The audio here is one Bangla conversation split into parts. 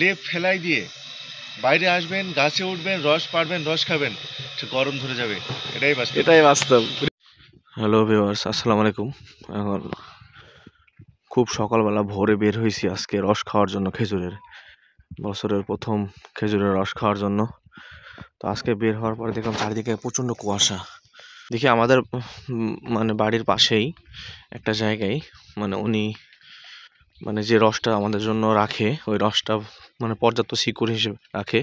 লেপ ফেলাই দিয়ে বাইরে আসবেন, গাছে উঠবেন, রস পাড়বেন, রস খাবেন, গরম ধরে যাবে। এটাই বাস্তব। হ্যালো ভিউয়ার্স, আসসালামু আলাইকুম। এখন খুব সকালবেলা ভোরে বের হয়েছি আজকে রস খাওয়ার জন্য, বছরের প্রথম খেজুরের রস খাওয়ার জন্য। তো আজকে বের হওয়ার পরে দেখলাম চারিদিকে প্রচণ্ড কুয়াশা। দেখি আমাদের মানে বাড়ির পাশেই একটা জায়গায় উনি যে রসটা আমাদের জন্য রাখে, ওই রসটা পর্যাপ্ত সিকিউর হিসেবে রাখে।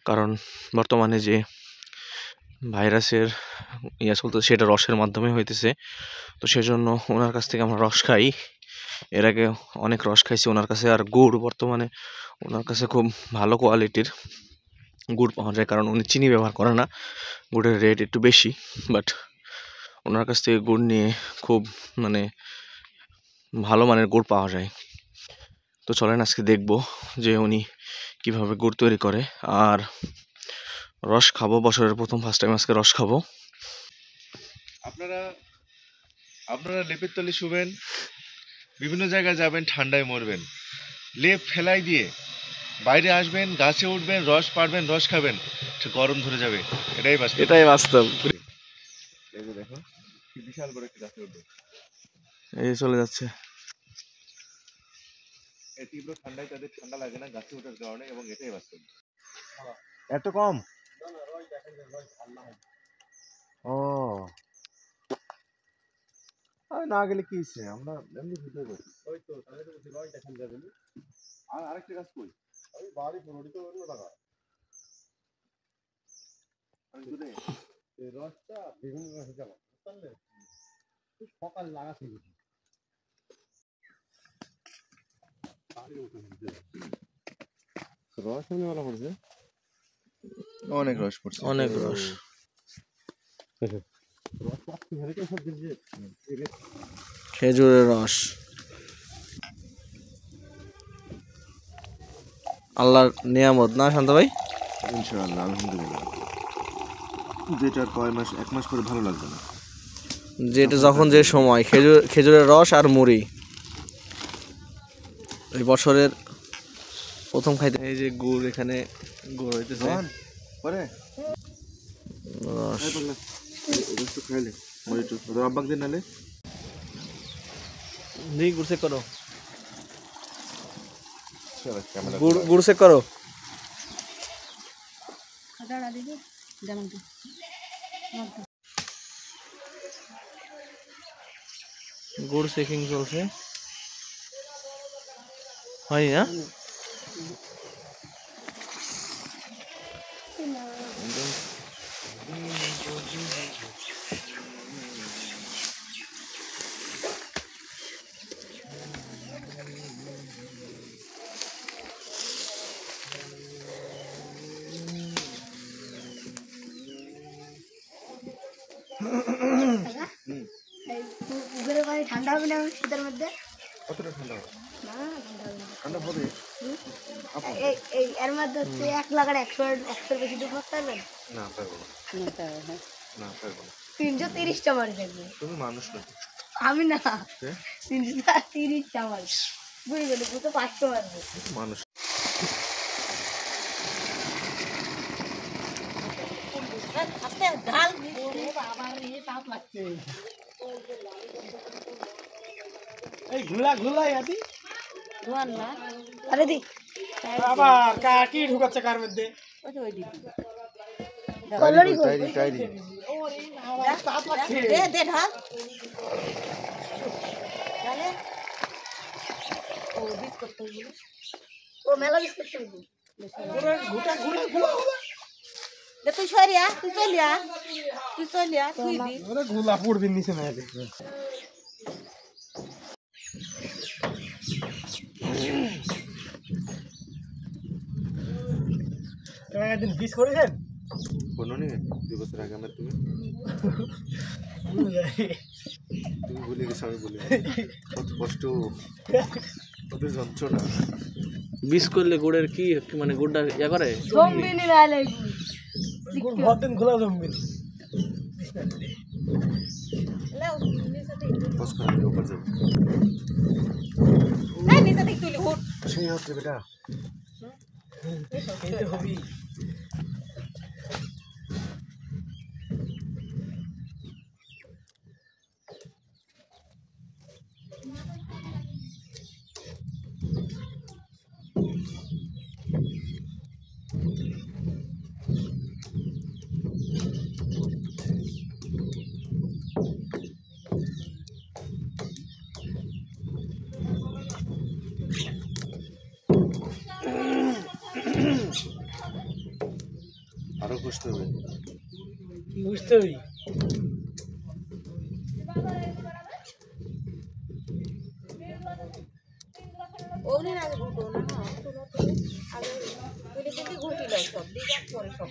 কারণ বর্তমানে যে ভাইরাসের চলতে সেটা রসের মাধ্যমে হইতেছে। তো সেজন্য ওনার কাছ থেকে আমরা রস খাই। এর আগে অনেক রস খাইছি ওনার কাছে। আর গুড় বর্তমানে ওনার কাছে খুব ভালো কোয়ালিটির গুড় পাওয়া যায়, কারণ উনি চিনি ব্যবহার করে না। গুড়ের রেট একটু বেশি, বাট ওনার কাছ থেকে গুড় নিয়ে খুব ভালো মানের গুড় পাওয়া যায়। তো চলেন আজকে দেখবো যে উনি কিভাবে গুড় তৈরি করে আর রস খাবো। বছরের প্রথম ফার্স্ট টাইম আজকে রস খাবো। আপনারা লেপের তলে শুবেন, বিভিন্ন জায়গায় যাবেন, ঠান্ডায় মরবেন। লেপ ফেলাই দিয়ে বাইরে আসবেন, গাছে উঠবেন, রস পাড়বেন, রস খাবেন, গরম ধরে যাবে। এটাই বাস্তব। এই যে দেখো কি বিশাল বড় একটা গাছে উঠবে, এই চলে যাচ্ছে। এই তীব্র ঠান্ডায় তাদের ঠান্ডা লাগে না গাছে ওঠার কারণে, এবং এটাই বাস্তব। এত কম? ও না গেলে কি হচ্ছে, আমরা এমনি ভিডিও করি। ওই তো তাহলে তো বলছি রয় দেখান যাবে না। আর আরেকটা গাছ কই? ওই বাড়ি পুরোটি তো অন্য জায়গা। আমি দুধে এই রসটা বেগুন গাছে যাবো বুঝলে, সকাল লাগাচ্ছি রস এমনি ভালো পড়ছে, অনেক রস পড়ছে, অনেক রস। খেজুরের রস আল্লাহর নিয়ামত না শান্ত ভাই? ইনশাআল্লাহ, আলহামদুলিল্লাহ। যেটা কয় মাস, এক মাস পরে ভালো লাগবে না, যেটা যখন যে সময় খেজুরের রস আর মুড়ি এই বছরের প্রথম খাইতে। এই যে গুড়, এখানে গুড় হইতেছে রস খাইলে আব্বাক দিন নালে গুড় চেক করো, গুড় চেক করো। গুড় চেকিং চলছে, হয় না? ঠান্ডা হবে না শীতের মধ্যে? কতটা ঠান্ডা হবে? ঠান্ডা হবে। এই এর মধ্যে হচ্ছে 1 লাখ আর 100 বেশি দুধ মারতে পারবেন? না পারবো না, না পারবো না। 330টা মারি থাকবে। তুমি মানুষ না। আমি না, 330টা মারি বুঝে গেলে, তো 500 মারবে মানুষ। এই ঘুলা আদি আরে দি আবার কাকি ঢুকাচ্ছে কার মধ্যে? কলরি টাইরি দে দে ঢাল তাহলে ও বিট করতে হবে, ও মেলা বিট করতে হবে। ঘুটা ঘুলা দে তুই সরিয়া, তুই চলিয়া তুই দি ওরে ঘুলা পড়বি নিচে না। একদিন বিষ করেছেন? কোনো নেই 2 বছর আগে আমার তুমি ভুলে গেছো, আমি বলি কত কষ্ট, কত যন্ত্রণা। বিষ করলে গুড়ের কি গুড়টা ইয়া করে জম্বি নি রাইলে গুড় ভর দিন খোলা জমবি লাও নিচে বস করে উপর যাবে। এই হচ্ছে বেটা এই তো হবি আরো কষতে হবে। কি বুঝতে হবি ওগুলি না আগে ঘুটো না আগে তুলে তুলে ঘুটি দাও সব দিয়ে পরে সব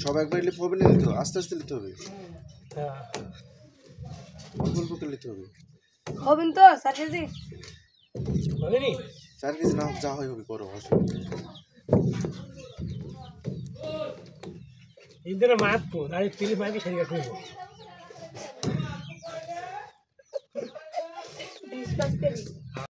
সব একবার লিপ হবে না, নিতে হবে আস্তে আস্তে নিতে হবে, হ্যাঁ অল্প অল্প করে নিতে হবে। হবেন তো 4 কেজি হবে নি 4 কেজি না যা হয় হবে, করো অসুবিধা নেই। ইন্দরে মাত তো দাঁড়িয়ে তিলি মাইকে সেরে গেছে 20 কেজি